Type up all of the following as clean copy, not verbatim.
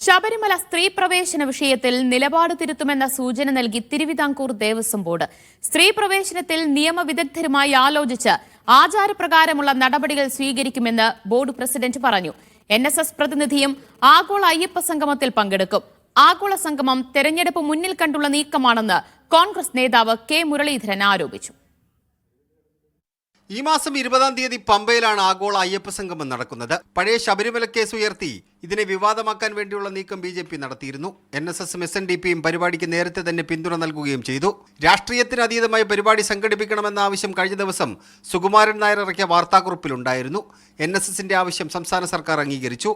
ശബരിമല സ്ത്രീ പ്രവേശന വിഷയത്തിൽ നിലപാട് തിരുത്തുമെന്ന സൂചന നൽകി തിരുവിതാംകൂർ ദേവസ്വം ബോർഡ്. സ്ത്രീ പ്രവേശനത്തിൽ നിയമവിദഗ്ധരുമായി ആലോചിച്ച് ആചാരപ്രകാരമുള്ള നടപടികൾ സ്വീകരിക്കുമെന്ന് ബോർഡ് പ്രസിഡന്റ് പറഞ്ഞു. NSS പ്രതിനിധിയും ആഗോള അയ്യപ്പ സംഗമത്തിൽ പങ്കെടുക്കും. ആഗോള സംഗമം തെരഞ്ഞെടുപ്പ് മുന്നിൽ കണ്ടുള്ള നീക്കമാണെന്ന് കോൺഗ്രസ് നേതാവ് കെ മുരളീധരൻ ആരോപിച്ചു. ഈ മാസം 20-ാം തീയതി പമ്പയിലാണ് ആഗോള അയ്യപ്പ സംഗമം നടക്കുന്നത്. പഴയ ശബരിമല കേസ് ഉയർത്തി ഇതിനെ വിവാദമാക്കാൻ വേണ്ടിയുള്ള നീക്കം BJP നടത്തിയിരുന്നു. NSSും SNDPയും പരിപാടിക്ക് നേരത്തെ തന്നെ പിന്തുണ നൽകുകയും ചെയ്തു. രാഷ്ട്രീയത്തിന് അതീതമായി പരിപാടി സംഘടിപ്പിക്കണമെന്ന ആവശ്യം കഴിഞ്ഞ ദിവസം സുകുമാരൻ നായർ ഇറക്കിയ വാർത്താക്കുറിപ്പിലുണ്ടായിരുന്നു. NSSന്റെ ആവശ്യം സംസ്ഥാന സർക്കാർ അംഗീകരിച്ചു.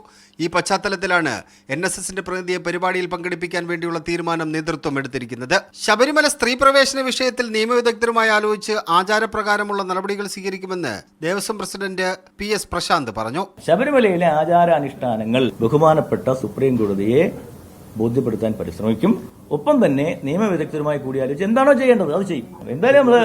ഈ പശ്ചാത്തലത്തിലാണ് NSSന്റെ പ്രതിനിധിയെ പരിപാടിയിൽ പങ്കെടുപ്പിക്കാൻ വേണ്ടിയുള്ള തീരുമാനം നേതൃത്വം എടുത്തിരിക്കുന്നത്. ശബരിമല സ്ത്രീ പ്രവേശന വിഷയത്തിൽ നിയമവിദഗ്ധരുമായി ആലോചിച്ച് ആചാരപ്രകാരമുള്ള നടപടികൾ സ്വീകരിക്കുമെന്ന് ദേവസ്വം പ്രസിഡന്റ് PS പ്രശാന്ത് പറഞ്ഞു. ശബരിമലയിലെ ആചാരാനുഷ്ഠാനങ്ങൾ ബഹുമാനപ്പെട്ട സുപ്രീം കോടതിയെ ബോധ്യപ്പെടുത്താൻ പരിശ്രമിക്കും. ഒപ്പം തന്നെ നിയമവിദഗ്ധരുമായി കൂടിയാലോചിച്ച് എന്താണോ ചെയ്യേണ്ടത് അത് ചെയ്യും. എന്തായാലും നമ്മൾ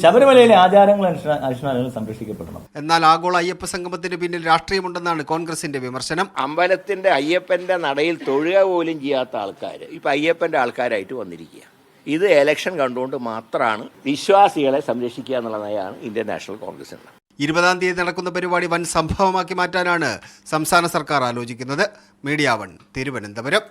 ശബരിമലയിലെ ആചാരങ്ങൾ അനുഷ്ഠാനങ്ങൾ സംരക്ഷിക്കപ്പെടണം. എന്നാൽ ആഗോള അയ്യപ്പ സംഗമത്തിന് പിന്നിൽ രാഷ്ട്രീയമുണ്ടെന്നാണ് കോൺഗ്രസിന്റെ വിമർശനം. അമ്പലത്തിന്റെ അയ്യപ്പന്റെ നടയിൽ തൊഴുക പോലും ചെയ്യാത്ത ആൾക്കാർ ഇപ്പൊ അയ്യപ്പന്റെ ആൾക്കാരായിട്ട് വന്നിരിക്കുക. ഇത് എലക്ഷൻ കണ്ടുകൊണ്ട് മാത്രമാണ് വിശ്വാസികളെ സംരക്ഷിക്കുക എന്നുള്ള നയമാണ് ഇന്ത്യൻ നാഷണൽ കോൺഗ്രസിന്. 20-ാം തീയതി നടക്കുന്ന പരിപാടി വൻ സംഭവമാക്കി മാറ്റാനാണ് സംസ്ഥാന സർക്കാർ ആലോചിക്കുന്നത്. മീഡിയ 1 തിരുവനന്തപുരം.